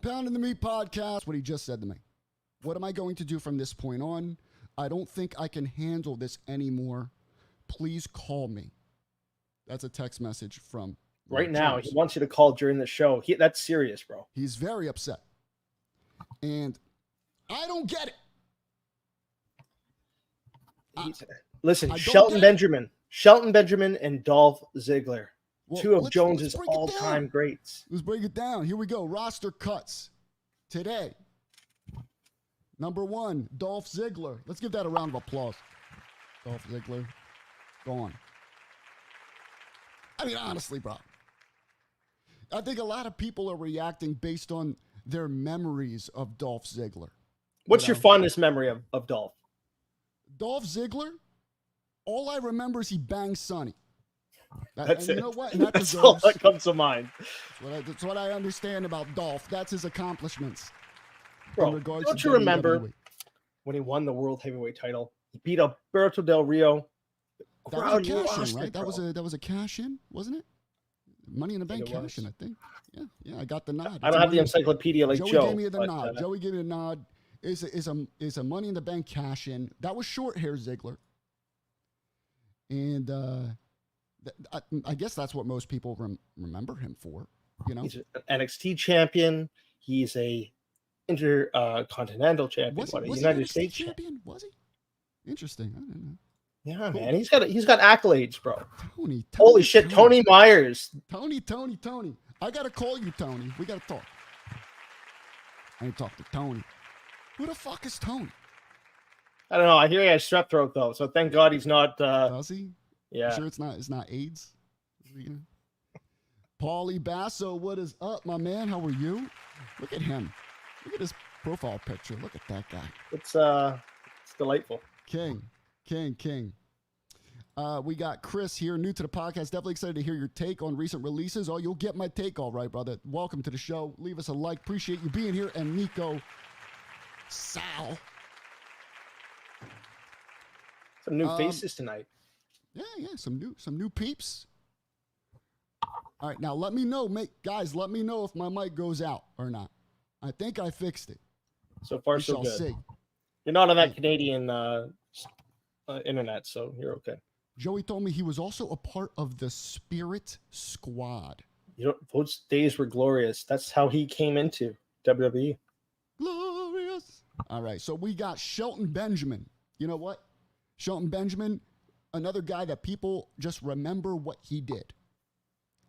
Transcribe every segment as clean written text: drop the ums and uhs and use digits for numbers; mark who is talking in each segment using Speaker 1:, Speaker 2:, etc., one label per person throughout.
Speaker 1: Pound in the Meat podcast. What he just said to me. What am I going to do from this point on? I don't think I can handle this anymore. Please call me. That's a text message from
Speaker 2: right now. He wants you to call during the show. That's serious, bro.
Speaker 1: He's very upset. And I don't get it.
Speaker 2: Listen, Shelton Benjamin and Dolph Ziggler.
Speaker 1: Well,
Speaker 2: two of Jones's all-time greats.
Speaker 1: Let's break it down. Here we go. Roster cuts today. Number 1, Dolph Ziggler. Let's give that a round of applause. Dolph Ziggler, gone. I mean, honestly, bro. I think a lot of people are reacting based on their memories of Dolph Ziggler.
Speaker 2: What's your fondest memory of Dolph?
Speaker 1: Dolph Ziggler, all I remember is he banged Sonny.
Speaker 2: That's it.
Speaker 1: You know what?
Speaker 2: That's all that comes to mind.
Speaker 1: That's what I understand about Dolph. That's his accomplishments.
Speaker 2: Bro, don't you remember when he won the World Heavyweight title? He beat Alberto Del Rio.
Speaker 1: That was a cash-in, right? That was a cash-in, wasn't it? Money in the Bank cash-in, I think. Yeah, I got the nod.
Speaker 2: I don't have the encyclopedia like Joe.
Speaker 1: Joey gave me the nod. Joey gave me the nod. Is a Money in the Bank cash-in. That was short hair Ziggler. And I guess that's what most people remember him for. You know,
Speaker 2: he's an NXT champion. He's a intercontinental champion.
Speaker 1: Was he
Speaker 2: United
Speaker 1: NXT
Speaker 2: States
Speaker 1: champion? Was he? Interesting. I don't know.
Speaker 2: Yeah, cool. Man, he's got accolades, bro.
Speaker 1: Tony.
Speaker 2: Holy shit, Tony Myers.
Speaker 1: Tony. I gotta call you, Tony. We gotta talk. I need to talk to Tony. Who the fuck is Tony?
Speaker 2: I don't know. I hear he has strep throat though, so thank God he's not.
Speaker 1: Does he?
Speaker 2: Yeah.
Speaker 1: You sure it's not AIDS? Paulie Basso, what is up, my man? How are you? Look at him. Look at his profile picture. Look at that guy.
Speaker 2: It's delightful.
Speaker 1: King. We got Chris here, new to the podcast. Definitely excited to hear your take on recent releases. Oh, you'll get my take all right, brother. Welcome to the show. Leave us a like. Appreciate you being here. And Nico Sal.
Speaker 2: Some new faces tonight.
Speaker 1: Yeah, some new peeps. All right, now let me know, guys. Let me know if my mic goes out or not. I think I fixed it.
Speaker 2: So far, so good. See. You're not on that Canadian internet, so you're okay.
Speaker 1: Joey told me he was also a part of the Spirit Squad.
Speaker 2: You know, those days were glorious. That's how he came into WWE.
Speaker 1: Glorious. All right, so we got Shelton Benjamin. You know what? Shelton Benjamin, another guy that people just remember what he did,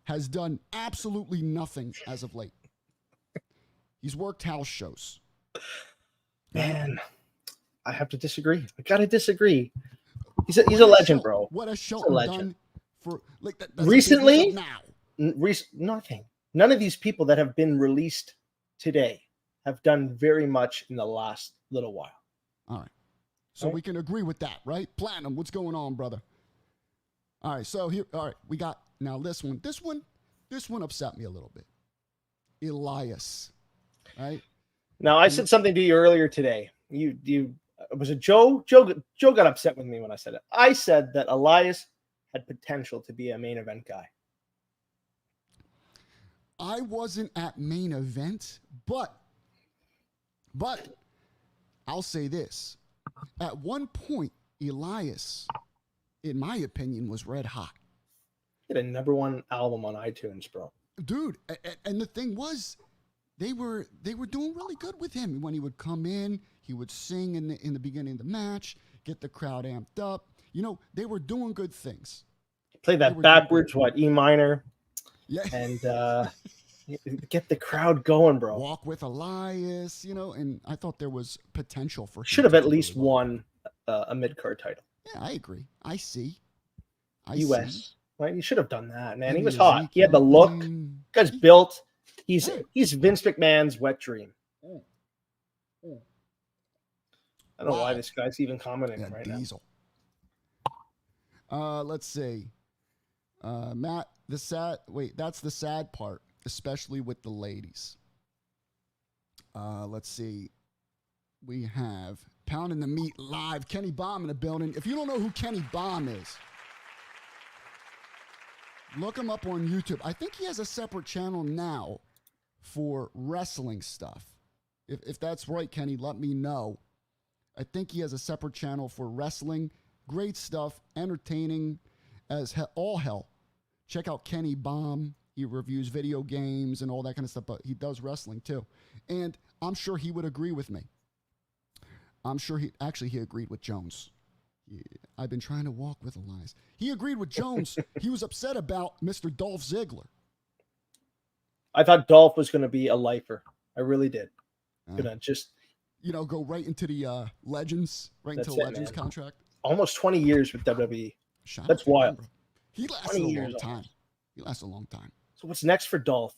Speaker 1: has done absolutely nothing as of late. He's worked house shows.
Speaker 2: Man, I have to disagree. I gotta disagree. He's a legend, bro.
Speaker 1: What has Shelton done for like that?
Speaker 2: Recently? Nothing. None of these people that have been released today have done very much in the last little while.
Speaker 1: All right. So we can agree with that, right? Platinum, what's going on, brother? All right, so here, all right, we got now this one. This one upset me a little bit. Elias, right?
Speaker 2: Now I said something to you earlier today. You was it Joe? Joe got upset with me when I said it. I said that Elias had potential to be a main event guy.
Speaker 1: I wasn't at main event, but I'll say this. At one point, Elias, in my opinion, was red hot.
Speaker 2: He had a #1 album on iTunes, bro.
Speaker 1: Dude, and the thing was, they were doing really good with him. When he would come in, he would sing in the beginning of the match, get the crowd amped up. You know, they were doing good things.
Speaker 2: Play that backwards, E minor.
Speaker 1: Yeah.
Speaker 2: And get the crowd going, bro.
Speaker 1: Walk with Elias, you know, and I thought there was potential for him.
Speaker 2: Should have at least won a mid-card title.
Speaker 1: Yeah, I agree. I see.
Speaker 2: US. Right? He should have done that, man. He was hot. He had the look. Guy's built. He's Vince McMahon's wet dream. I don't know why this guy's even commenting right
Speaker 1: Diesel. Now. Let's see. Matt, that's the sad part, especially with the ladies. Let's see. We have Pound in the Meat live. Kenny Baum in the building. If you don't know who Kenny Baum is, look him up on YouTube. I think he has a separate channel now, for wrestling stuff. If that's right, Kenny, let me know. I think he has a separate channel for wrestling. Great stuff, entertaining as all hell. Check out Kenny Bomb. He reviews video games and all that kind of stuff, but he does wrestling too. And I'm sure he would agree with me. I'm sure he agreed with Jones. I've been trying to walk with Elias. He agreed with Jones. He was upset about Mr. Dolph Ziggler.
Speaker 2: I thought Dolph was going to be a lifer. I really did. Gonna just,
Speaker 1: go right into the Legends, right into the Legends contract.
Speaker 2: Almost 20 years with WWE. That's wild.
Speaker 1: He lasted a long time. He lasted a long time.
Speaker 2: So what's next for Dolph?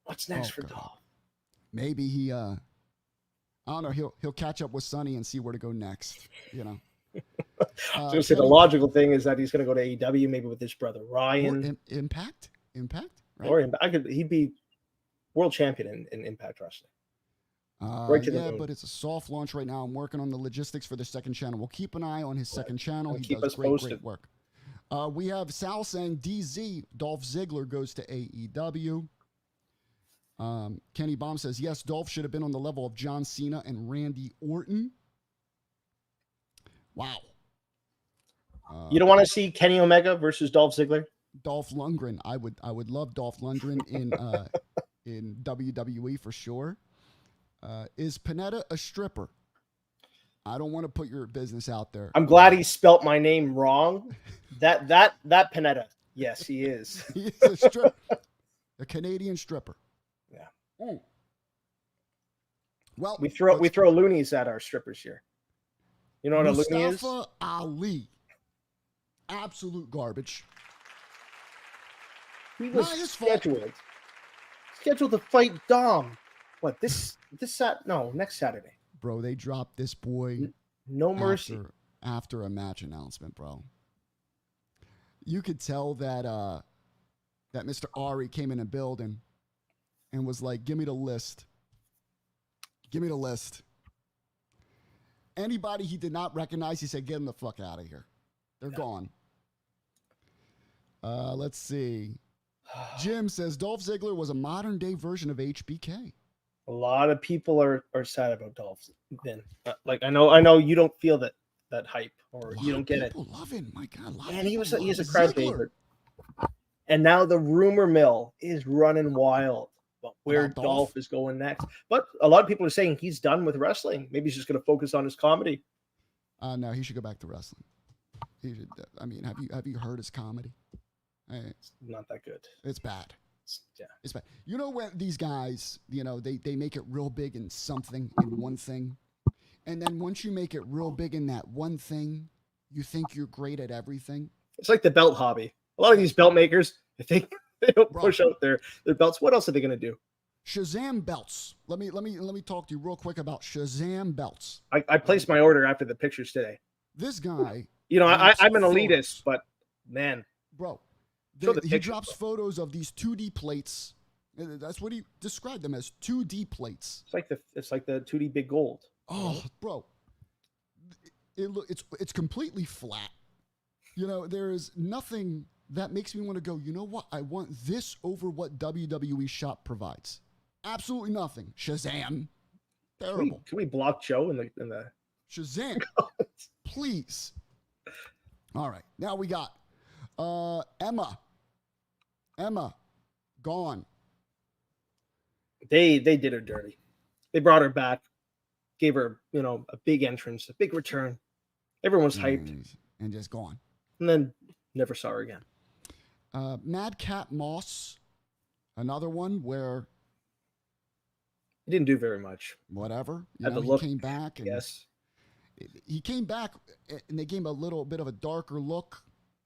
Speaker 2: What's next for Dolph?
Speaker 1: Maybe he, I don't know. He'll catch up with Sonny and see where to go next.
Speaker 2: I was going to say the logical thing is that he's going to go to AEW, maybe with his brother Ryan.
Speaker 1: Impact, right?
Speaker 2: Or he'd be world champion in Impact Wrestling.
Speaker 1: But it's a soft launch right now. I'm working on the logistics for the second channel. We'll keep an eye on his second channel. He does great work. We have Sal saying DZ, Dolph Ziggler goes to AEW. Kenny Baum says, yes, Dolph should have been on the level of John Cena and Randy Orton. Wow.
Speaker 2: You don't want to see Kenny Omega versus Dolph Ziggler?
Speaker 1: Dolph Lundgren. I would love Dolph Lundgren in WWE for sure. Is Panetta a stripper? I don't want to put your business out there.
Speaker 2: I'm glad he spelt my name wrong. That Panetta. Yes, he is.
Speaker 1: He is a stripper. A Canadian stripper.
Speaker 2: Yeah.
Speaker 1: Mm. Well,
Speaker 2: we throw loonies at our strippers here. You know what a loony is?
Speaker 1: Mustafa Ali. Absolute garbage.
Speaker 2: He was scheduled to fight Dom. What, next Saturday.
Speaker 1: Bro, they dropped this boy.
Speaker 2: No mercy.
Speaker 1: After a match announcement, bro. You could tell that Mr. Ari came in a building and was like, give me the list. Give me the list. Anybody he did not recognize, he said, get him the fuck out of here. They're gone. Let's see. Jim says Dolph Ziggler was a modern day version of HBK.
Speaker 2: A lot of people are sad about Dolph. Then, I know you don't feel that hype, or you don't get it.
Speaker 1: People love him. My God,
Speaker 2: man, he is a crowd favorite. And now the rumor mill is running wild about where Dolph is going next. But a lot of people are saying he's done with wrestling. Maybe he's just going to focus on his comedy.
Speaker 1: No, he should go back to wrestling. He should. I mean, have you heard his comedy?
Speaker 2: It's not that good.
Speaker 1: It's bad.
Speaker 2: Yeah,
Speaker 1: it's bad. You know when these guys, they make it real big in something, in one thing, and then once you make it real big in that one thing, you think you're great at everything.
Speaker 2: It's like the belt hobby. A lot of these belt makers, I think they don't push out their belts. What else are they going to do?
Speaker 1: Shazam belts. Let me talk to you real quick about Shazam belts.
Speaker 2: I placed my order after the pictures today.
Speaker 1: This guy,
Speaker 2: I'm an elitist, but man,
Speaker 1: bro. He drops photos of these 2D plates. That's what he described them as, 2D plates.
Speaker 2: It's like the 2D big gold.
Speaker 1: Oh, bro. It's completely flat. There is nothing that makes me want to go, you know what? I want this over what WWE Shop provides. Absolutely nothing. Shazam. Terrible.
Speaker 2: Can we block Joe in the
Speaker 1: Shazam? Please. All right. Now we got Emma, gone.
Speaker 2: They did her dirty. They brought her back, gave her, a big entrance, a big return. Everyone was hyped.
Speaker 1: And just gone.
Speaker 2: And then never saw her again.
Speaker 1: Madcap Moss, another one where
Speaker 2: he didn't do very much.
Speaker 1: Whatever. He came back. And
Speaker 2: yes.
Speaker 1: He came back and they gave him a little bit of a darker look.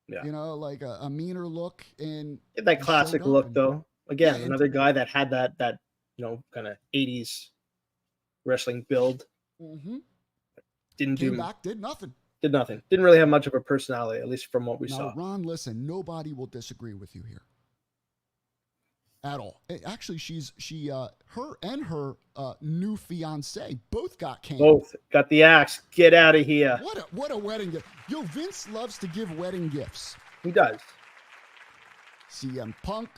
Speaker 2: Yeah.
Speaker 1: Like a meaner look. And
Speaker 2: that classic look, though. Again, another guy that had that kind of 80s wrestling build.
Speaker 1: Mm-hmm.
Speaker 2: Did
Speaker 1: nothing.
Speaker 2: Did nothing. Didn't really have much of a personality, at least from what we saw.
Speaker 1: Ron, listen, nobody will disagree with you here. At all. Actually, her and her new fiance both got canned.
Speaker 2: Both got the axe. Get out of here.
Speaker 1: What a wedding gift. Vince loves to give wedding gifts.
Speaker 2: He does.
Speaker 1: CM Punk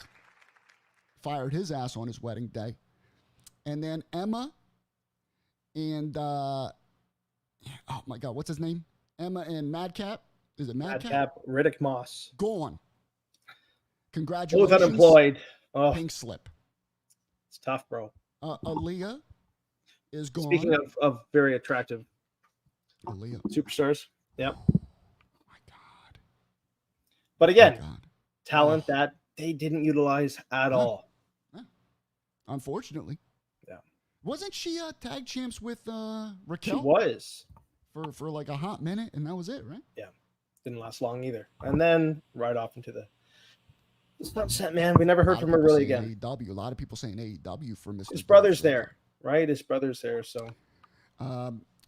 Speaker 1: fired his ass on his wedding day. And then Emma and, oh my God, what's his name? Emma and Madcap. Is it Madcap?
Speaker 2: Madcap, Riddick Moss.
Speaker 1: Gone.
Speaker 2: Both
Speaker 1: Congratulations.
Speaker 2: unemployed. Oh,
Speaker 1: Pink slip.
Speaker 2: it's tough, bro.
Speaker 1: Aaliyah is gone.
Speaker 2: Speaking of very attractive
Speaker 1: Aaliyah.
Speaker 2: superstars. Yep.
Speaker 1: Oh my God.
Speaker 2: But again,
Speaker 1: God.
Speaker 2: talent that they didn't utilize at all.
Speaker 1: Unfortunately.
Speaker 2: Yeah.
Speaker 1: Wasn't she tag champs with Raquel?
Speaker 2: She was.
Speaker 1: For like a hot minute, and that was it, right?
Speaker 2: Yeah. Didn't last long either. And then right off into the sunset, man. We never heard from her really again.
Speaker 1: AEW. A lot of people saying AEW for Mr.
Speaker 2: His brother's there, right? His brother's there, so.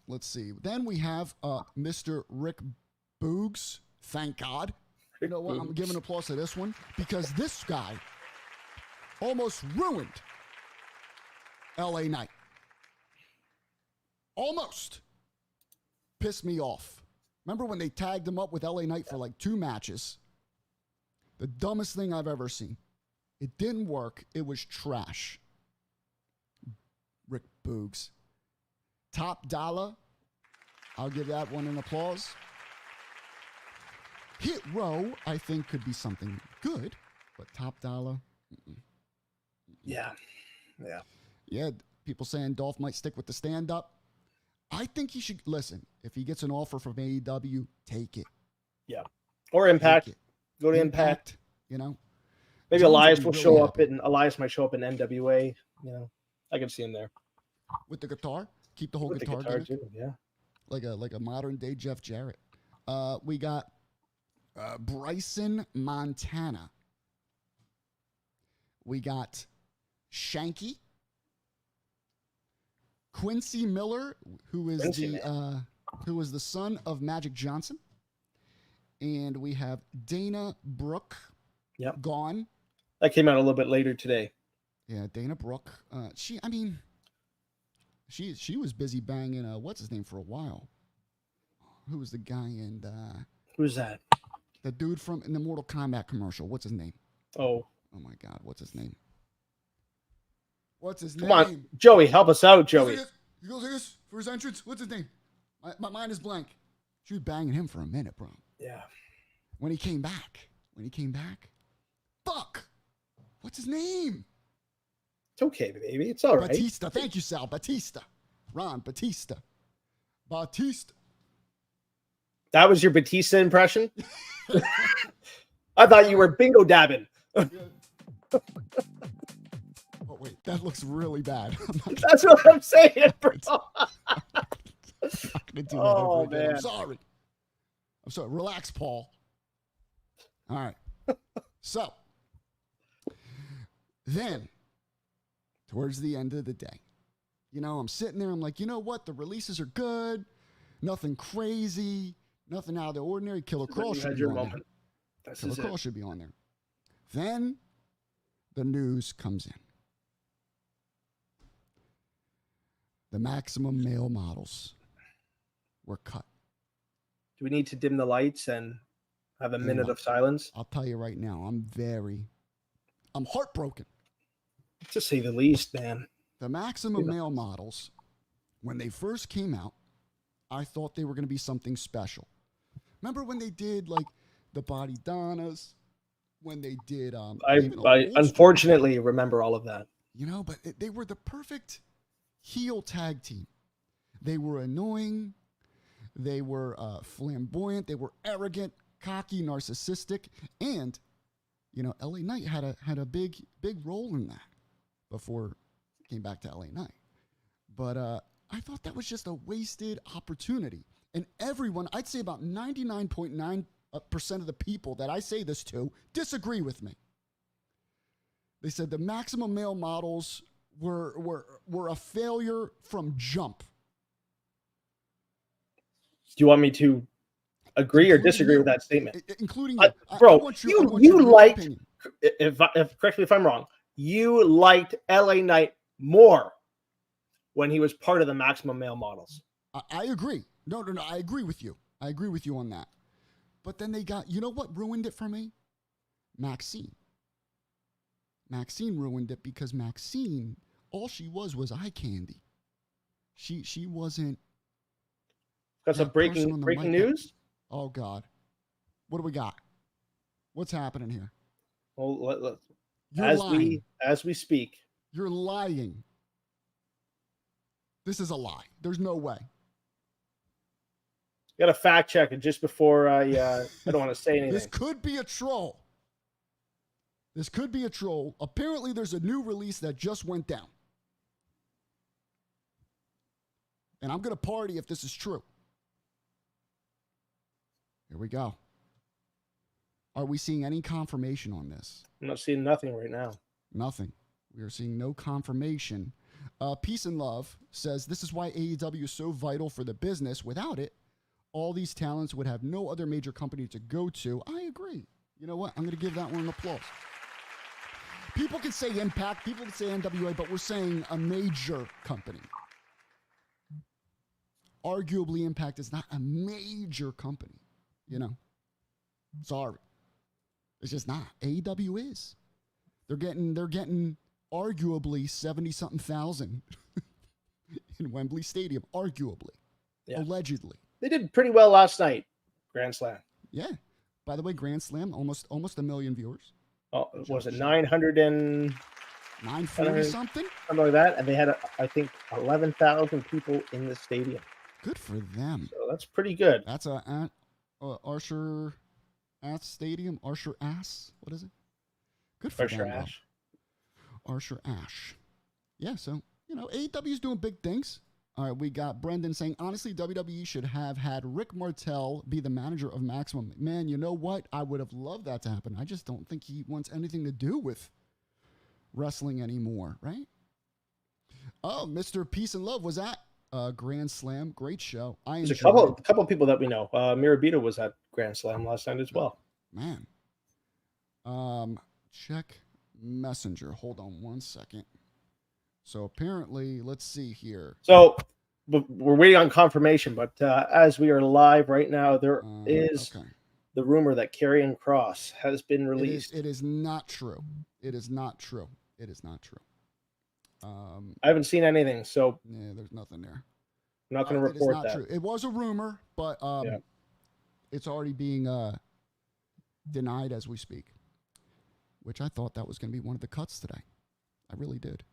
Speaker 1: Let's see. Then we have Mr. Rick Boogs. Thank God. You know what? I'm giving applause to this one because this guy almost ruined LA Knight. Almost. Pissed me off. Remember when they tagged him up with LA Knight for like 2 matches? The dumbest thing I've ever seen. It didn't work. It was trash. Rick Boogs. Top Dollar. I'll give that one an applause. Hit Row, I think, could be something good, but Top Dollar.
Speaker 2: Yeah.
Speaker 1: Yeah, people saying Dolph might stick with the stand-up. I think he should, listen, if he gets an offer from AEW, take it.
Speaker 2: Yeah. Or Impact. Go to Impact.
Speaker 1: You know?
Speaker 2: Maybe
Speaker 1: Jones
Speaker 2: Elias
Speaker 1: will
Speaker 2: will
Speaker 1: be
Speaker 2: show
Speaker 1: really
Speaker 2: up Elias might show up in NWA. You know, I can see him there.
Speaker 1: With the guitar. Keep the whole
Speaker 2: With
Speaker 1: guitar,
Speaker 2: the guitar too, yeah.
Speaker 1: Like a modern-day Jeff Jarrett. We got Bryson Montana. We got Shanky. Quincy Miller, who is the son of Magic Johnson. And we have Dana Brooke.
Speaker 2: Yep.
Speaker 1: Gone.
Speaker 2: That came out a little bit later today.
Speaker 1: Yeah, Dana Brooke. She was busy banging what's his name for a while. Who was the guy in
Speaker 2: Who's that?
Speaker 1: the dude from in the Mortal Kombat commercial? What's his name?
Speaker 2: Oh
Speaker 1: my God, what's his name? What's his
Speaker 2: Come
Speaker 1: name?
Speaker 2: on, Joey, help us out, Joey.
Speaker 1: He goes like this for his entrance. What's his name? My mind is blank. She was banging him for a minute, bro.
Speaker 2: Yeah.
Speaker 1: When he came back. Fuck. What's his name?
Speaker 2: It's okay, baby. It's all right.
Speaker 1: Batista. Thank you, Sal. Batista. Ron Batista.
Speaker 2: That was your Batista impression? I thought you were bingo dabbing.
Speaker 1: Oh, wait. That looks really bad.
Speaker 2: That's what I'm saying, bro.
Speaker 1: I'm not going to do that
Speaker 2: Oh,
Speaker 1: ever again.
Speaker 2: man.
Speaker 1: I'm sorry. Relax, Paul. All right. So, then, towards the end of the day, I'm sitting there. I'm like, you know what? The releases are good. Nothing crazy. Nothing out of the ordinary. Killer Kroll should be on there. Killer Kroll should be on there. Then, the news comes in. The maximum male models were cut.
Speaker 2: Do we need to dim the lights and have a minute of silence?
Speaker 1: I'll tell you right now, I'm heartbroken.
Speaker 2: To say the least, man.
Speaker 1: The maximum male models, when they first came out, I thought they were going to be something special. Remember when they did like the Body Donnas? When they did,
Speaker 2: I unfortunately remember all of that.
Speaker 1: But they were the perfect heel tag team. They were annoying. They were flamboyant. They were arrogant, cocky, narcissistic, and LA Knight had a big role in that before it came back to LA Knight. But I thought that was just a wasted opportunity. And everyone, I'd say about 99.9% of the people that I say this to disagree with me. They said the maximum male models were a failure from jump.
Speaker 2: Do you want me to agree or disagree with that statement?
Speaker 1: Including
Speaker 2: bro, you liked, correct me if I'm wrong, you liked LA Knight more when he was part of the maximum male models.
Speaker 1: I agree. No, I agree with you. I agree with you on that. But then they got, you know what ruined it for me? Maxine. Maxine ruined it because Maxine all she was eye candy. She wasn't.
Speaker 2: Got some breaking news.
Speaker 1: Oh God, what do we got? What's happening here?
Speaker 2: Well,
Speaker 1: You're
Speaker 2: as we speak,
Speaker 1: you're lying. This is a lie. There's no way.
Speaker 2: Got to fact check it just before I don't want to say anything.
Speaker 1: This could be a troll. Apparently, there's a new release that just went down. And I'm going to party if this is true. Here we go. Are we seeing any confirmation on this?
Speaker 2: I'm not seeing nothing right now.
Speaker 1: Nothing. We are seeing no confirmation. Peace and Love says, this is why AEW is so vital for the business. Without it, all these talents would have no other major company to go to. I agree. You know what? I'm going to give that one an applause. People can say Impact, people can say NWA, but we're saying a major company. Arguably, Impact is not a major company. You know? Sorry. It's just not. AEW is. They're getting arguably 70-something thousand in Wembley Stadium. Arguably. Yeah. Allegedly.
Speaker 2: They did pretty well last night. Grand Slam.
Speaker 1: Yeah. By the way, Grand Slam, almost 1 million viewers.
Speaker 2: Oh, was it 940
Speaker 1: something?
Speaker 2: Something like that. And they had, I think, 11,000 people in the stadium.
Speaker 1: Good for them.
Speaker 2: So that's pretty good.
Speaker 1: That's Archer Ass Stadium. Archer Ass. What is it? Good for them. Archer Ash. Yeah, so, AEW's doing big things. All right, we got Brendan saying, honestly, WWE should have had Rick Martel be the manager of Maximum. Man, you know what? I would have loved that to happen. I just don't think he wants anything to do with wrestling anymore, right? Oh, Mr. Peace and Love was at Grand Slam. Great show.
Speaker 2: There's a couple of people that we know. Mirabito was at Grand Slam last night as well.
Speaker 1: Man. Check Messenger. Hold on one second. So apparently, let's see here.
Speaker 2: So we're waiting on confirmation, but as we are live right now, there is the rumor that Karrion Kross has been released.
Speaker 1: It is not true. It is not true. It is not true.
Speaker 2: I haven't seen anything, so
Speaker 1: yeah, there's nothing there.
Speaker 2: I'm not going to report
Speaker 1: that. True. It was a rumor, but it's already being denied as we speak, which I thought that was going to be one of the cuts today. I really did.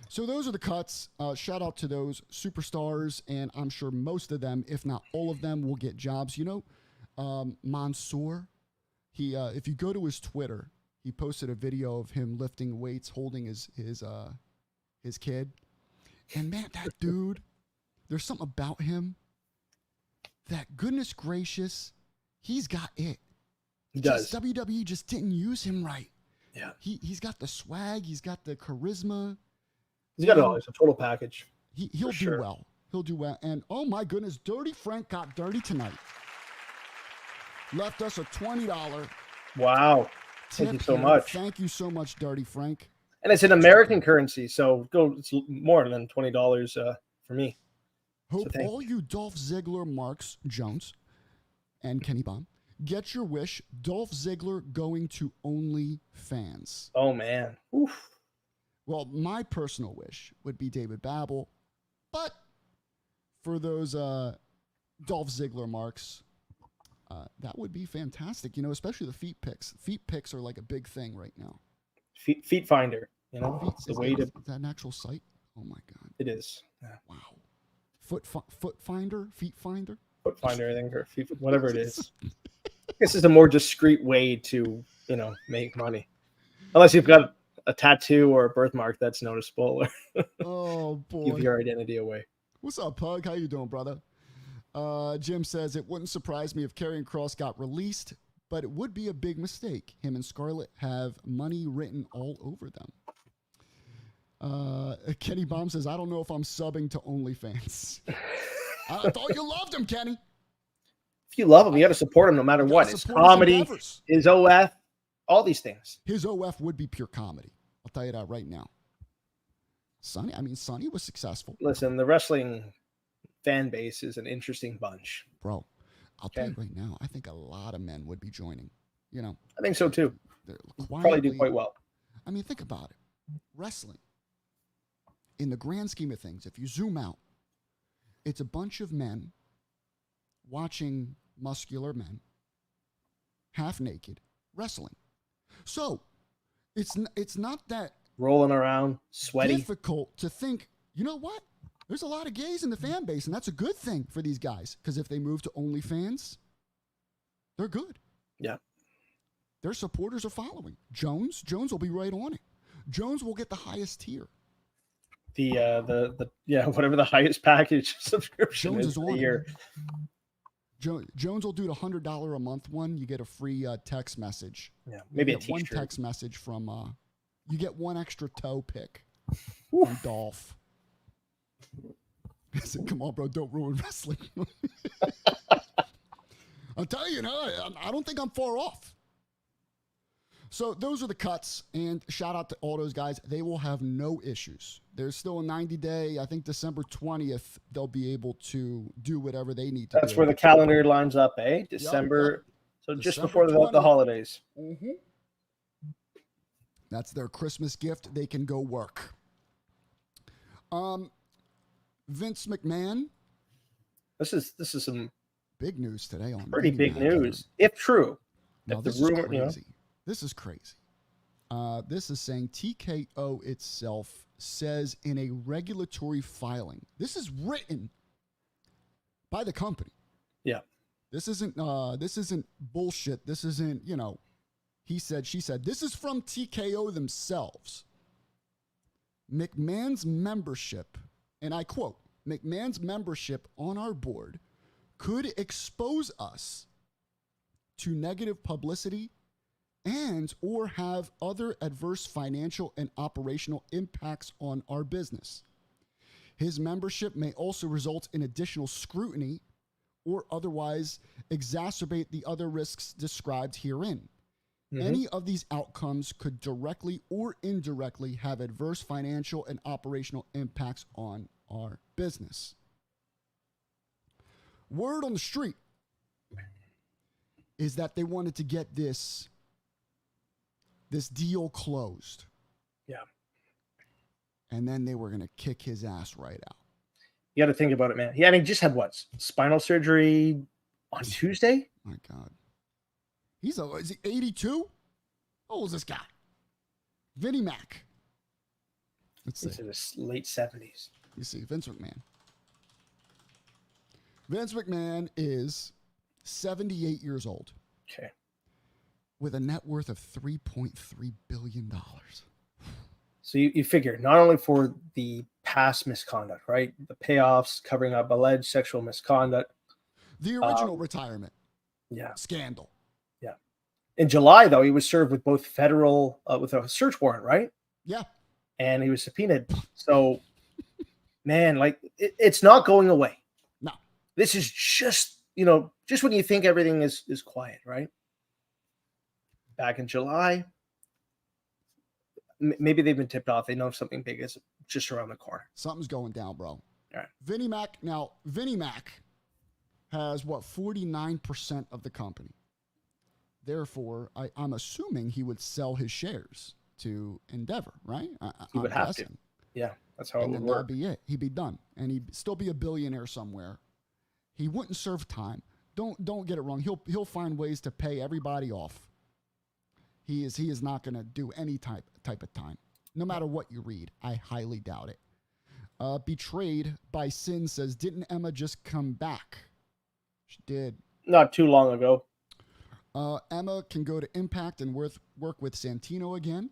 Speaker 1: So those are the cuts. Shout out to those superstars, and I'm sure most of them, if not all of them, will get jobs. Mansoor, if you go to his Twitter, he posted a video of him lifting weights, holding his kid. And man, that dude, there's something about him that, goodness gracious, he's got it.
Speaker 2: He does.
Speaker 1: WWE just didn't use him right.
Speaker 2: Yeah.
Speaker 1: He's got the swag. He's got the charisma.
Speaker 2: He's got it all. It's a total package.
Speaker 1: He'll do well. He'll do well. And oh my goodness, Dirty Frank got dirty tonight. Left us a $20.
Speaker 2: Wow. Thank you so much.
Speaker 1: Thank you so much, Dirty Frank.
Speaker 2: And it's in American currency, so it's more than $20 for me.
Speaker 1: Hope all you Dolph Ziggler marks, Jones, and Kenny Bomb, get your wish. Dolph Ziggler going to OnlyFans.
Speaker 2: Oh, man. Oof.
Speaker 1: Well, my personal wish would be David Babel, but for those Dolph Ziggler marks, that would be fantastic, especially the feet pics. Feet pics are like a big thing right now.
Speaker 2: Feet Finder, it's the way to...
Speaker 1: Is that an actual site? Oh, my God.
Speaker 2: It is. Yeah.
Speaker 1: Wow. Foot Finder? Feet Finder?
Speaker 2: Foot Finder, I think, or feet, whatever it is. This is a more discreet way to, make money. Unless you've got a tattoo or a birthmark that's noticeable.
Speaker 1: Oh, boy.
Speaker 2: Give your identity away.
Speaker 1: What's up, Pug? How you doing, brother? Jim says, it wouldn't surprise me if Karrion Kross got released, but it would be a big mistake. Him and Scarlett have money written all over them. Kenny Bomb says, I don't know if I'm subbing to OnlyFans. I thought you loved him, Kenny.
Speaker 2: If you love him, you got to support him no matter what. His comedy, his OF, all these things.
Speaker 1: His OF would be pure comedy. I'll tell you that right now. Sonny was successful.
Speaker 2: Listen, the wrestling fan base is an interesting bunch.
Speaker 1: Bro, I'll tell you right now, I think a lot of men would be joining.
Speaker 2: I think so too. Probably do quite well.
Speaker 1: Think about it. Wrestling. in the grand scheme of things, if you zoom out, it's a bunch of men watching muscular men, half naked, wrestling. So it's not that
Speaker 2: rolling around, sweaty.
Speaker 1: Difficult to think, you know what? There's a lot of gays in the fan base, and that's a good thing for these guys, because if they move to OnlyFans, they're good.
Speaker 2: Yeah.
Speaker 1: Their supporters are following. Jones will be right on it. Jones will get the highest tier.
Speaker 2: Whatever the highest package subscription
Speaker 1: Jones
Speaker 2: is
Speaker 1: on
Speaker 2: a year.
Speaker 1: Jones will do the $100 a month one. You get a free text message.
Speaker 2: Yeah, maybe
Speaker 1: you
Speaker 2: a
Speaker 1: get one
Speaker 2: t-shirt.
Speaker 1: text message from. You get one extra toe pick
Speaker 2: Oof.
Speaker 1: from Dolph. I said, "Come on, bro, don't ruin wrestling." I'll tell you, I don't think I'm far off. So those are the cuts, and shout out to all those guys. They will have no issues. There's still a 90-day, I think December 20th, they'll be able to do whatever they need to do.
Speaker 2: That's where the calendar lines up, eh? December. Yep. So just
Speaker 1: December
Speaker 2: before the holidays.
Speaker 1: Mm-hmm. That's their Christmas gift. They can go work. Vince McMahon.
Speaker 2: This is some
Speaker 1: big news today on
Speaker 2: pretty big news, if true.
Speaker 1: No, this is crazy. This is crazy. This is saying TKO itself says in a regulatory filing. This is written by the company.
Speaker 2: Yeah.
Speaker 1: This isn't bullshit. This isn't, he said, she said. This is from TKO themselves. McMahon's membership, and I quote, McMahon's membership on our board could expose us to negative publicity and or have other adverse financial and operational impacts on our business. His membership may also result in additional scrutiny or otherwise exacerbate the other risks described herein. Mm-hmm. Any of these outcomes could directly or indirectly have adverse financial and operational impacts on our business. Word on the street is that they wanted to get this deal closed.
Speaker 2: Yeah.
Speaker 1: And then they were going to kick his ass right out.
Speaker 2: You got to think about it, man. He just had what? Spinal surgery on Tuesday?
Speaker 1: My God. Is he 82? How old is this guy? Vinnie Mac. Let's see.
Speaker 2: He's in his late 70s.
Speaker 1: You see, Vince McMahon. Vince McMahon is 78 years old.
Speaker 2: Okay.
Speaker 1: With a net worth of $3.3 billion.
Speaker 2: So you figure, not only for the past misconduct, right? The payoffs, covering up alleged sexual misconduct.
Speaker 1: The original retirement.
Speaker 2: Yeah.
Speaker 1: Scandal.
Speaker 2: Yeah. In July, though, he was served with both federal, with a search warrant, right?
Speaker 1: Yeah.
Speaker 2: And he was subpoenaed. So, man, it's not going away.
Speaker 1: No.
Speaker 2: This is just, just when you think everything is quiet, right? Back in July, maybe they've been tipped off. They know something big is just around the corner.
Speaker 1: Something's going down, bro. All
Speaker 2: right.
Speaker 1: Vinnie Mac has 49% of the company. Therefore, I'm assuming he would sell his shares to Endeavor, right?
Speaker 2: He would have to. Yeah, that's how it would work.
Speaker 1: That'd be it. He'd be done, and he'd still be a billionaire somewhere. He wouldn't serve time. Don't get it wrong. He'll find ways to pay everybody off. He is not going to do any type of time, no matter what you read. I highly doubt it. Betrayed by Sin says, didn't Emma just come back? She did.
Speaker 2: Not too long ago.
Speaker 1: Emma can go to Impact and work with Santino again.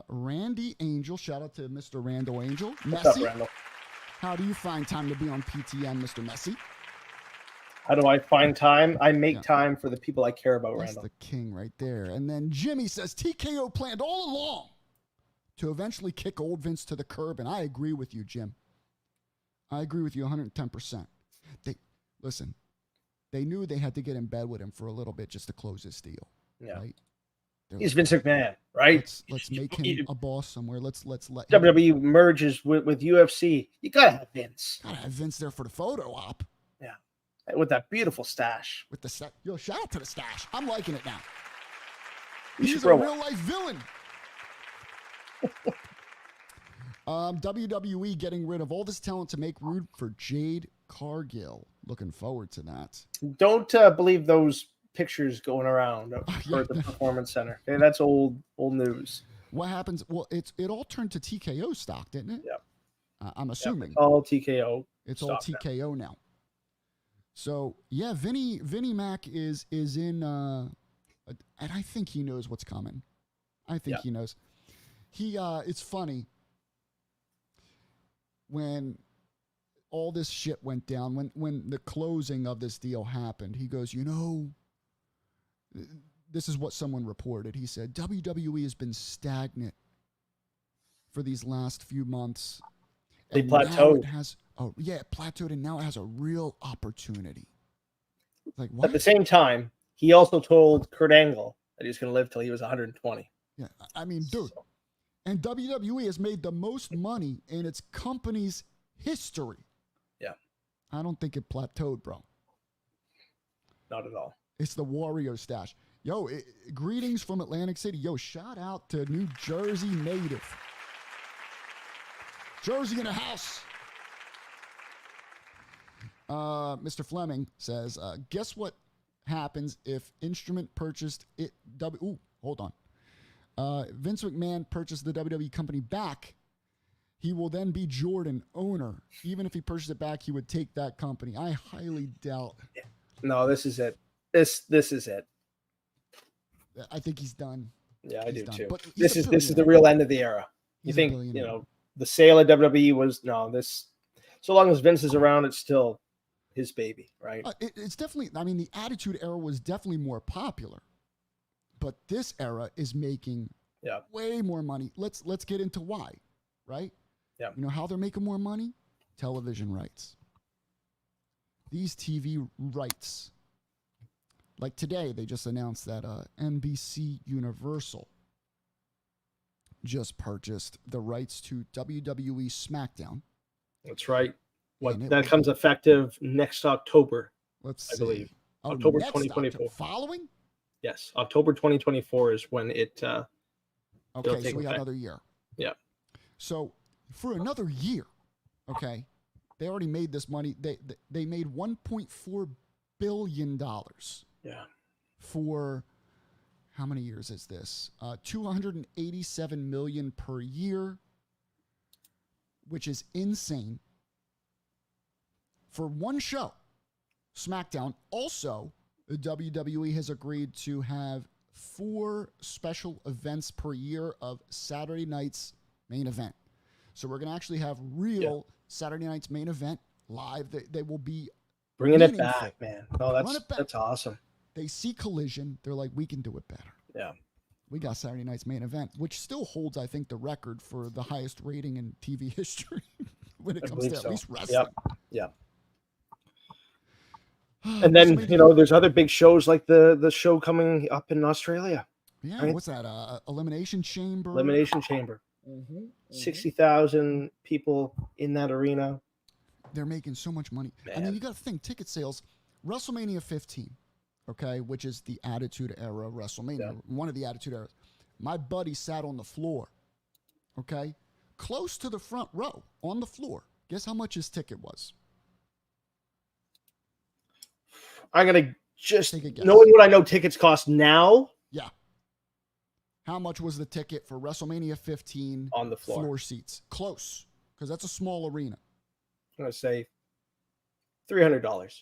Speaker 1: Randy Angel, shout out to Mr. Randall Angel.
Speaker 2: What's
Speaker 1: Messi,
Speaker 2: up, Randall?
Speaker 1: how do you find time to be on PTM, Mr. Messi?
Speaker 2: How do I find time? I make time for the people I care about,
Speaker 1: That's
Speaker 2: Randall.
Speaker 1: the king right there. And then Jimmy says, TKO planned all along to eventually kick old Vince to the curb. And I agree with you, Jim. I agree with you 110%. They knew they had to get in bed with him for a little bit just to close this deal.
Speaker 2: Yeah.
Speaker 1: Right?
Speaker 2: He's Vince McMahon, right?
Speaker 1: Let's make him a boss somewhere. Let's let him.
Speaker 2: WWE merges with UFC. You gotta have Vince.
Speaker 1: Gotta have Vince there for the photo op.
Speaker 2: Yeah. With that beautiful stash.
Speaker 1: With the shout out to the stash. I'm liking it now.
Speaker 2: You
Speaker 1: He's a real life villain. WWE getting rid of all this talent to make room for Jade Cargill. Looking forward to that.
Speaker 2: Don't believe those pictures going around of her at the Performance Center. Okay, that's old news.
Speaker 1: What happens? Well, it all turned to TKO stock, didn't it?
Speaker 2: Yep.
Speaker 1: I'm assuming.
Speaker 2: It's all TKO.
Speaker 1: It's all TKO now. So yeah, Vinny Mac is in, and I think he knows what's coming. I think he knows. It's funny when all this shit went down, when the closing of this deal happened. He goes, this is what someone reported. He said WWE has been stagnant for these last few months.
Speaker 2: They plateaued.
Speaker 1: It plateaued, and now it has a real opportunity. Like, what?
Speaker 2: At the same time, he also told Kurt Angle that he was going to live till he was 120.
Speaker 1: Yeah, I mean, dude. So. And WWE has made the most money in its company's history.
Speaker 2: Yeah.
Speaker 1: I don't think it plateaued, bro.
Speaker 2: Not at all.
Speaker 1: It's the Wario stash. Yo, greetings from Atlantic City. Yo, shout out to New Jersey native. Jersey in the house. Mr. Fleming says, guess what happens if Instrument purchased it? Hold on. Vince McMahon purchased the WWE company back. He will then be Jordan owner. Even if he purchased it back, he would take that company. I highly doubt.
Speaker 2: No, this is it. This is it.
Speaker 1: I think he's done.
Speaker 2: Yeah, I do
Speaker 1: done.
Speaker 2: too.
Speaker 1: But
Speaker 2: this is the real end of the era. You think, the sale of WWE was this. So long as Vince is around, it's still his baby, right?
Speaker 1: It's definitely. I mean, the Attitude Era was definitely more popular, but this era is making way more money. Let's get into why, right?
Speaker 2: Yeah.
Speaker 1: You know how they're making more money? Television rights. These TV rights. Like today, they just announced that NBC Universal just purchased the rights to WWE Smackdown.
Speaker 2: That's right. That comes effective next October. I believe. October 2024.
Speaker 1: Following?
Speaker 2: Yes, October 2024 is when it.
Speaker 1: Okay, so we got another year.
Speaker 2: Yeah.
Speaker 1: So for another year, okay, they already made this money. They made $1.4 billion.
Speaker 2: Yeah.
Speaker 1: For how many years is this? 287 million per year, which is insane. For one show, SmackDown. Also, the WWE has agreed to have 4 special events per year of Saturday night's main event. So we're going to actually have real Saturday night's main event live. They will be
Speaker 2: bringing it back, man. Oh, that's awesome.
Speaker 1: They see Collision. They're like, we can do it better.
Speaker 2: Yeah.
Speaker 1: We got Saturday night's main event, which still holds, I think, the record for the highest rating in TV history when it comes to at least wrestling.
Speaker 2: Yeah. And then, there's other big shows like the show coming up in Australia.
Speaker 1: Yeah, right? What's that? Elimination Chamber?
Speaker 2: Elimination Chamber. 60,000 people in that arena.
Speaker 1: They're making so much money. Man. I mean, you got to think, ticket sales, WrestleMania 15, okay, which is the Attitude Era WrestleMania, one of the Attitude Eras. My buddy sat on the floor, okay, close to the front row, on the floor. Guess how much his ticket was?
Speaker 2: I'm going to just, knowing what I know tickets cost now.
Speaker 1: Yeah. How much was the ticket for WrestleMania 15
Speaker 2: on the floor
Speaker 1: seats? Close, because that's a small arena.
Speaker 2: I'm going to say $300.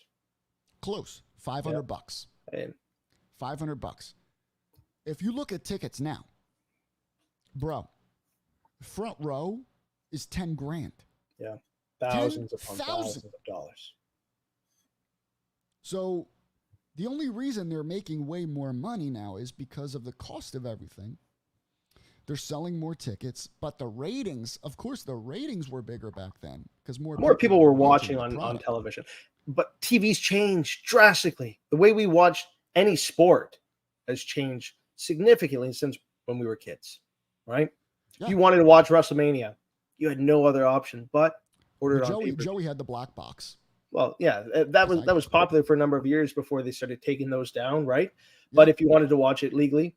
Speaker 1: Close. $500.
Speaker 2: And
Speaker 1: $500. If you look at tickets now, bro, front row is 10 grand.
Speaker 2: Yeah. Thousands upon thousands of dollars.
Speaker 1: So the only reason they're making way more money now is because of the cost of everything. They're selling more tickets, but the ratings, of course, the ratings were bigger back then because more
Speaker 2: people were watching on television. But TV's changed drastically. The way we watch any sport has changed significantly since when we were kids, right? Yeah. If you wanted to watch WrestleMania, you had no other option but order it on pay-per-view.
Speaker 1: Joey had the black box.
Speaker 2: Well, yeah, that was popular for a number of years before they started taking those down, right? Yeah. But if you wanted to watch it legally,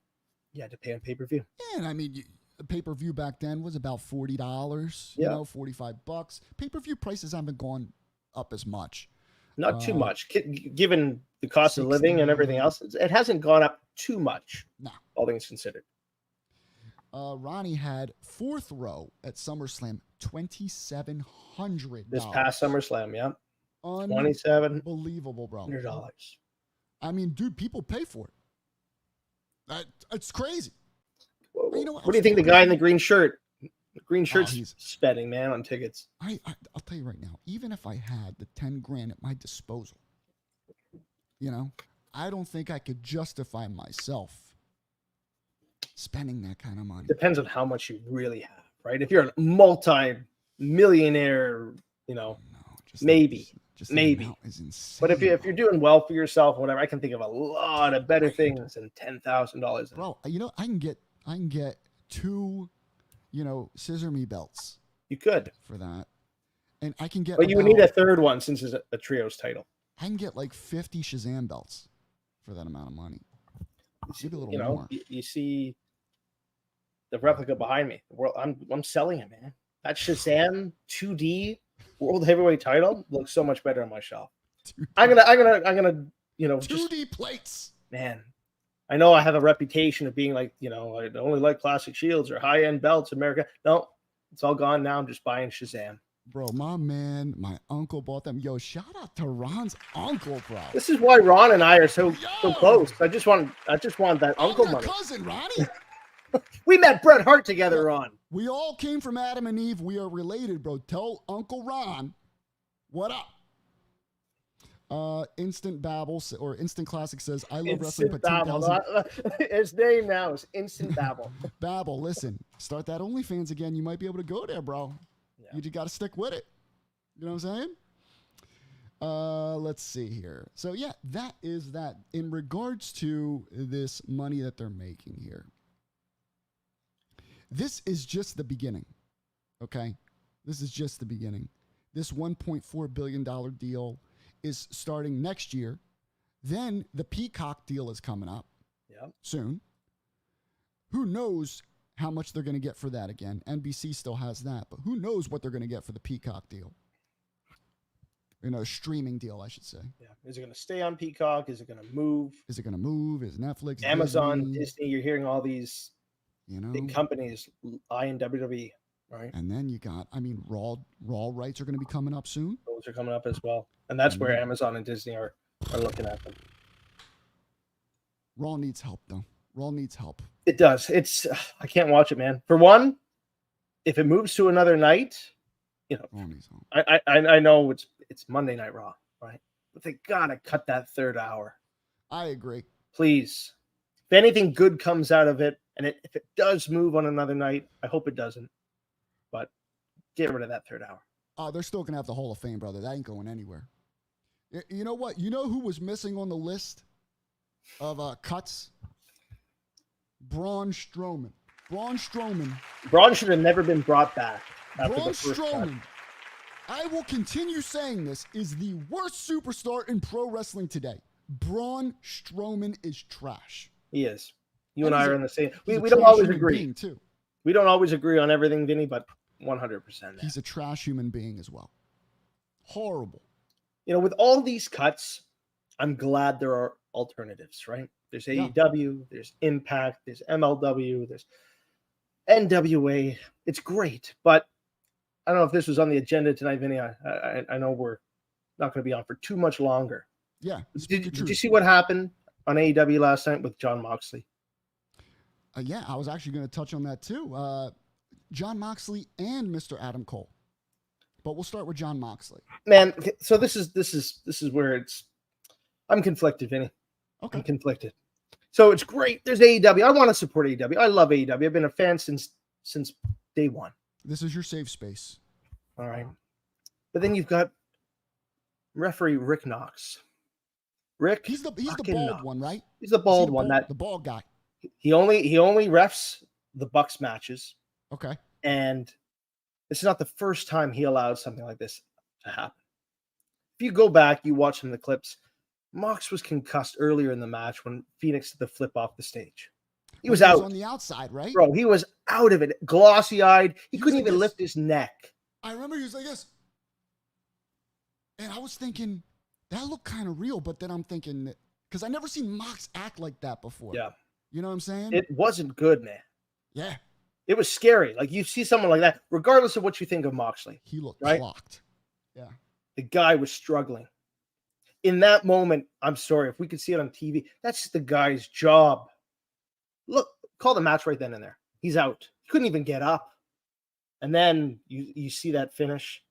Speaker 2: you had to pay on pay-per-view.
Speaker 1: Yeah, and I mean, pay-per-view back then was about $40,
Speaker 2: Yeah.
Speaker 1: $45. Pay-per-view prices haven't gone up as much.
Speaker 2: Not too much. Given the cost of living and everything else, it hasn't gone up too much, all things considered.
Speaker 1: Ronnie had 4th row at SummerSlam, $2,700.
Speaker 2: This past SummerSlam, yeah.
Speaker 1: Unbelievable, bro.
Speaker 2: $2,700.
Speaker 1: I mean, dude, people pay for it. It's crazy.
Speaker 2: What do you think the guy in the green shirt? Green shirt's spending, man, on tickets.
Speaker 1: I'll tell you right now, even if I had the 10 grand at my disposal, I don't think I could justify myself spending that kind of money.
Speaker 2: Depends on how much you really have, right? If you're a multi-millionaire, maybe.
Speaker 1: Is insane,
Speaker 2: but if you're doing well for yourself, whatever, I can think of a lot of better things than $10,000.
Speaker 1: Bro, I can get 2 scissor me belts.
Speaker 2: You could
Speaker 1: for that, and I can get.
Speaker 2: But you would need a 3rd one since it's a trios title.
Speaker 1: I can get like 50 Shazam belts for that amount of money. Maybe a little more.
Speaker 2: You see the replica behind me. I'm selling it, man. That Shazam 2D World Heavyweight title looks so much better on my shelf. I'm gonna
Speaker 1: 2D plates,
Speaker 2: man. I know I have a reputation of being like, I only like classic shields or high-end belts, America. No, it's all gone now. I'm just buying Shazam.
Speaker 1: Bro, my uncle bought them. Yo, shout out to Ron's uncle, bro.
Speaker 2: This is why Ron and I are so close. I just want that uncle money.
Speaker 1: Cousin, Ronnie.
Speaker 2: We met Bret Hart together, Ron.
Speaker 1: We all came from Adam and Eve. We are related, bro. Tell Uncle Ron what up. Instant Babble or Instant Classic says, I love wrestling, but 10,000.
Speaker 2: His name now is Instant Babble.
Speaker 1: Babble, listen, start that OnlyFans again. You might be able to go there, bro. Yeah. You just got to stick with it. You know what I'm saying? Let's see here. So, yeah, that is that. In regards to this money that they're making here, this is just the beginning, okay? This is just the beginning. This $1.4 billion deal is starting next year. Then the Peacock deal is coming up soon. Who knows how much they're going to get for that again? NBC still has that, but who knows what they're going to get for the Peacock deal? Streaming deal, I should say.
Speaker 2: Yeah. Is it going to stay on Peacock? Is it going to move?
Speaker 1: Is it going to move? Is Netflix,
Speaker 2: Amazon, Disney? You're hearing all these big companies eyeing WWE, right?
Speaker 1: And then you got, Raw rights are going to be coming up soon.
Speaker 2: Those are coming up as well. And that's where Amazon and Disney are looking at them.
Speaker 1: Raw needs help, though. Raw needs help.
Speaker 2: It does. I can't watch it, man. For one, if it moves to another night,
Speaker 1: Raw needs help.
Speaker 2: I know it's Monday Night Raw, right? But they gotta cut that 3rd hour.
Speaker 1: I agree.
Speaker 2: Please. If anything good comes out of it, and if it does move on another night, I hope it doesn't. But get rid of that 3rd hour.
Speaker 1: Oh, they're still gonna have the Hall of Fame, brother. That ain't going anywhere. You know what? You know who was missing on the list of cuts? Braun Strowman. Braun
Speaker 2: should have never been brought back.
Speaker 1: Braun Strowman, I will continue saying this, is the worst superstar in pro wrestling today. Braun Strowman is trash.
Speaker 2: He is. You and I are in the same. We don't always agree. Too. We don't always agree on everything, Vinny, but 100%.
Speaker 1: He's a trash human being as well. Horrible.
Speaker 2: With all these cuts, I'm glad there are alternatives, right? There's AEW, there's Impact, there's MLW, there's NWA. It's great, but I don't know if this was on the agenda tonight, Vinny. I know we're not going to be on for too much longer.
Speaker 1: Yeah.
Speaker 2: Did you see what happened on AEW last night with Jon Moxley?
Speaker 1: Yeah, I was actually going to touch on that too. Jon Moxley and Mr. Adam Cole. But we'll start with Jon Moxley. Man,
Speaker 2: so this is where I'm conflicted, Vinny.
Speaker 1: Okay.
Speaker 2: I'm conflicted. So it's great. There's AEW. I want to support AEW. I love AEW. I've been a fan since day one.
Speaker 1: This is your safe space.
Speaker 2: All right. But then you've got referee Rick Knox.
Speaker 1: He's the bald
Speaker 2: Knox.
Speaker 1: one, right?
Speaker 2: He's the bald one.
Speaker 1: The bald guy.
Speaker 2: He only refs the Bucks matches.
Speaker 1: Okay.
Speaker 2: And this is not the first time he allowed something like this to happen. If you go back, you watch some of the clips, Mox was concussed earlier in the match when Phoenix did the flip off the stage. He was out
Speaker 1: on the outside, right?
Speaker 2: Bro, he was out of it. Glossy-eyed. He couldn't
Speaker 1: like
Speaker 2: even
Speaker 1: this.
Speaker 2: lift his neck.
Speaker 1: I remember he was like this. And I was thinking, that looked kind of real, but then I'm thinking, because I never seen Mox act like that before.
Speaker 2: Yeah.
Speaker 1: You know what I'm saying?
Speaker 2: It wasn't good, man.
Speaker 1: Yeah.
Speaker 2: It was scary. Like, you see someone like that, regardless of what you think of Moxley.
Speaker 1: He looked
Speaker 2: right?
Speaker 1: clocked. Yeah.
Speaker 2: The guy was struggling. In that moment, I'm sorry, if we could see it on TV, that's the guy's job. Look, call the match right then and there. He's out. He couldn't even get up. And then you see that finish.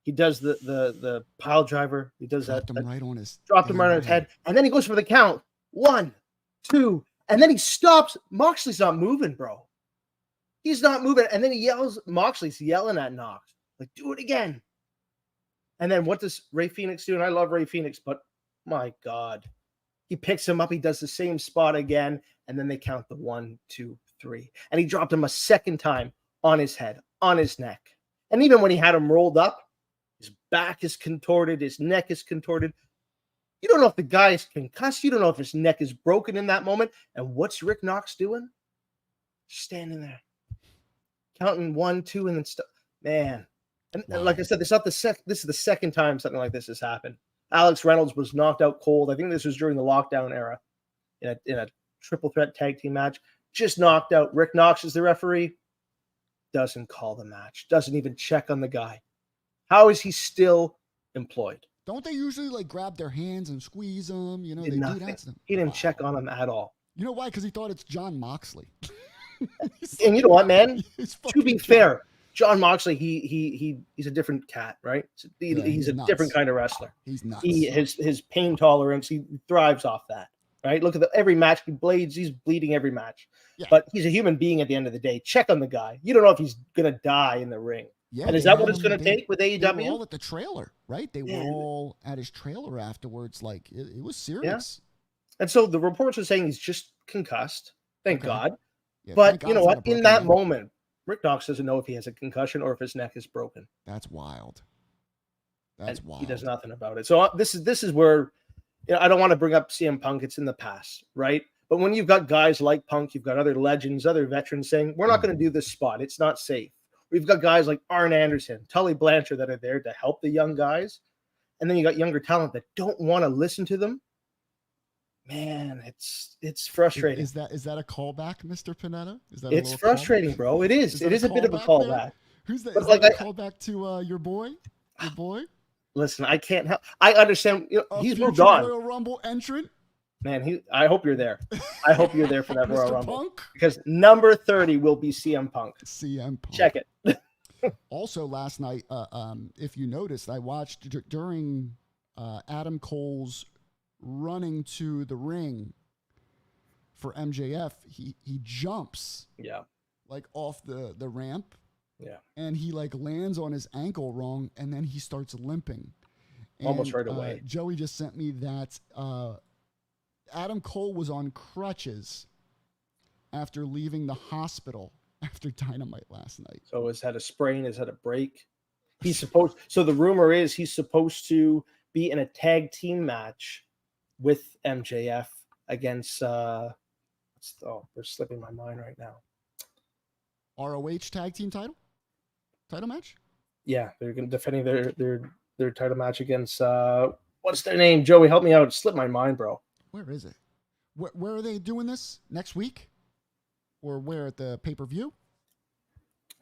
Speaker 2: He does the pile driver. He does
Speaker 1: dropped him right on his
Speaker 2: head. And then he goes for the count. 1, 2. And then he stops. Moxley's not moving, bro. He's not moving. And then he yells. Moxley's yelling at Knox. Like, do it again. And then what does Ray Phoenix do? And I love Ray Phoenix, but my God. He picks him up. He does the same spot again. And then they count the 1, 2, 3. And he dropped him a second time on his head, on his neck. And even when he had him rolled up, his back is contorted, his neck is contorted. You don't know if the guy is concussed. You don't know if his neck is broken in that moment. And what's Rick Knox doing? Standing there, counting 1, 2, and then man. And like I said, this is the second time something like this has happened. Alex Reynolds was knocked out cold. I think this was during the lockdown era in a triple threat tag team match. Just knocked out. Rick Knox is the referee. Doesn't call the match. Doesn't even check on the guy. How is he still employed?
Speaker 1: Don't they usually like grab their hands and squeeze them? You know, they
Speaker 2: nothing.
Speaker 1: do that.
Speaker 2: He didn't check on him at all.
Speaker 1: You know why? Because he thought it's John Moxley.
Speaker 2: And you know what, man? To be fair, John Moxley, he's a different cat, right? He's a different kind of wrestler.
Speaker 1: He's nuts.
Speaker 2: His pain tolerance, he thrives off that, right? Look at every match he's bleeding every match. Yeah. But he's a human being at the end of the day. Check on the guy. You don't know if he's gonna die in the ring. Yeah, and is that what it's going to take with AEW?
Speaker 1: They were all at the trailer, right? They were all at his trailer afterwards. Like, it was serious.
Speaker 2: Yeah. And so the reports are saying he's just concussed. Thank God. Yeah, but you know what? In that moment, Rick Knox doesn't know if he has a concussion or if his neck is broken.
Speaker 1: That's wild. That's wild.
Speaker 2: He does nothing about it. So this is where, you know, I don't want to bring up CM Punk. It's in the past, right? But when you've got guys like Punk, you've got other legends, other veterans saying, we're not going to do this spot. It's not safe. We've got guys like Arn Anderson, Tully Blanchard that are there to help the young guys. And then you got younger talent that don't want to listen to them. Man, it's frustrating.
Speaker 1: Is that a callback, Mr. Panetta?
Speaker 2: It's frustrating, bro. It is. It is a bit of a callback.
Speaker 1: Who's that? Is that a callback to your boy? Your boy?
Speaker 2: Listen, I can't help. I understand. You know, he's moved on.
Speaker 1: Royal Rumble entrant.
Speaker 2: Man, I hope you're there. I hope you're there for that Royal Rumble.
Speaker 1: Punk?
Speaker 2: Because number 30 will be CM Punk.
Speaker 1: CM Punk.
Speaker 2: Check it.
Speaker 1: Also, last night, if you noticed, I watched during Adam Cole's running to the ring for MJF. He jumps, like off the ramp, and he like lands on his ankle wrong, and then he starts limping.
Speaker 2: Almost right away.
Speaker 1: Joey just sent me that. Adam Cole was on crutches after leaving the hospital after Dynamite last night.
Speaker 2: So he's had a sprain, he's had a break. So the rumor is he's supposed to be in a tag team match with MJF against they're slipping my mind right now.
Speaker 1: ROH tag team title match? Yeah,
Speaker 2: they're defending their title match against what's their name? Joey, help me out. It slipped my mind, bro.
Speaker 1: Where is it? Where are they doing this? Next week? Or where, at the pay-per-view?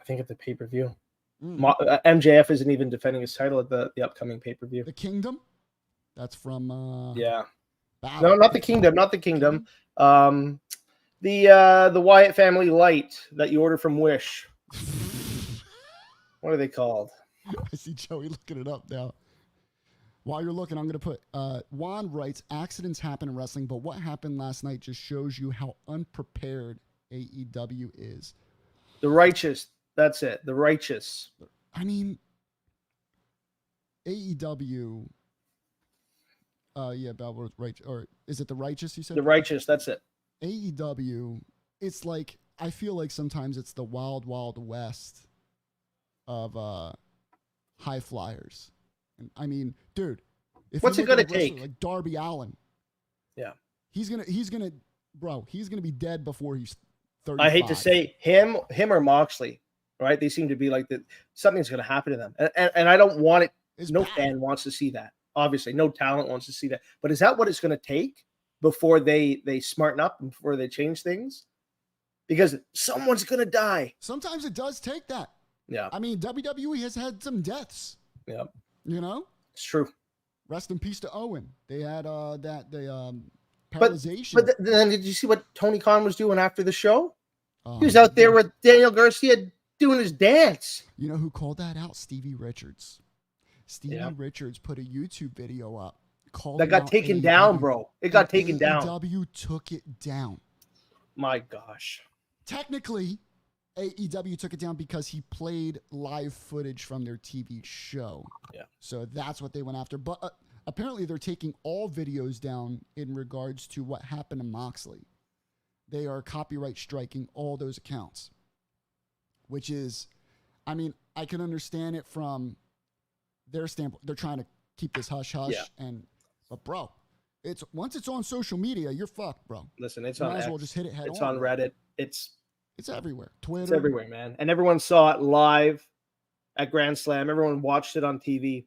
Speaker 2: I think at the pay-per-view. MJF isn't even defending his title at the upcoming pay-per-view.
Speaker 1: The Kingdom? That's from...
Speaker 2: Battle. No, not the Kingdom. Not the Kingdom. The Wyatt Family Light that you order from Wish. What are they called?
Speaker 1: I see Joey looking it up now. While you're looking, I'm going to put, Juan writes, accidents happen in wrestling, but what happened last night just shows you how unprepared AEW is.
Speaker 2: The Righteous. That's it. The Righteous.
Speaker 1: I mean, AEW. Balboa's right. Or is it The Righteous you said?
Speaker 2: The Righteous. That's it.
Speaker 1: AEW. It's like, I feel like sometimes it's the wild, wild west of high flyers. I mean, dude,
Speaker 2: what's it gonna take?
Speaker 1: Like Darby Allin,
Speaker 2: yeah,
Speaker 1: he's gonna bro, he's going to be dead before he's 35.
Speaker 2: I hate to say him or Moxley, right? They seem to be like that. Something's going to happen to them, and I don't want it. No fan wants to see that. Obviously, no talent wants to see that. But is that what it's going to take before they smarten up and before they change things? Because someone's going to die.
Speaker 1: Sometimes it does take that.
Speaker 2: Yeah.
Speaker 1: I mean, WWE has had some deaths.
Speaker 2: Yeah.
Speaker 1: You know?
Speaker 2: It's true.
Speaker 1: Rest in peace to Owen. They had paralyzation.
Speaker 2: But then did you see what Tony Khan was doing after the show? He was out there with Daniel Garcia doing his dance.
Speaker 1: You know who called that out? Stevie Richards. Stevie Richards put a YouTube video up.
Speaker 2: That got taken down, bro. It got taken down.
Speaker 1: AEW took it down.
Speaker 2: My gosh.
Speaker 1: Technically, AEW took it down because he played live footage from their TV show.
Speaker 2: Yeah.
Speaker 1: So that's what they went after. But apparently they're taking all videos down in regards to what happened to Moxley. They are copyright striking all those accounts, which is, I mean, I can understand it from their standpoint. They're trying to keep this hush hush.
Speaker 2: Yeah.
Speaker 1: But bro, once it's on social media, you're fucked, bro.
Speaker 2: Listen, it's
Speaker 1: you
Speaker 2: on
Speaker 1: might as
Speaker 2: X.
Speaker 1: well just hit it head
Speaker 2: It's
Speaker 1: on.
Speaker 2: on Reddit. It's
Speaker 1: everywhere. Twitter.
Speaker 2: It's everywhere, man. And everyone saw it live at Grand Slam. Everyone watched it on TV.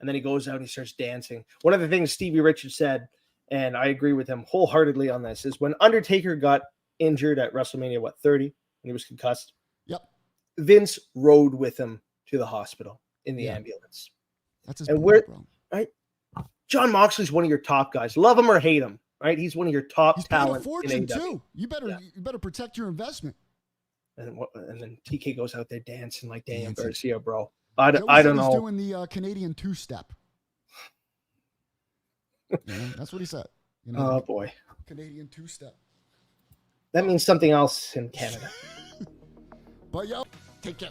Speaker 2: And then he goes out and he starts dancing. One of the things Stevie Richards said, and I agree with him wholeheartedly on this, is when Undertaker got injured at WrestleMania, 30, when he was concussed?
Speaker 1: Yep.
Speaker 2: Vince rode with him to the hospital in the ambulance.
Speaker 1: That's his
Speaker 2: and
Speaker 1: boy, bro.
Speaker 2: Right? John Moxley's one of your top guys. Love him or hate him, right? He's one of your top talent.
Speaker 1: He's paid a fortune too. You better protect your investment.
Speaker 2: And then TK goes out there dancing like Daniel Garcia, bro. I don't know.
Speaker 1: He's doing the Canadian two-step. That's what he said. You know,
Speaker 2: oh boy,
Speaker 1: Canadian two-step.
Speaker 2: That means something else in Canada.
Speaker 1: But yo, take care.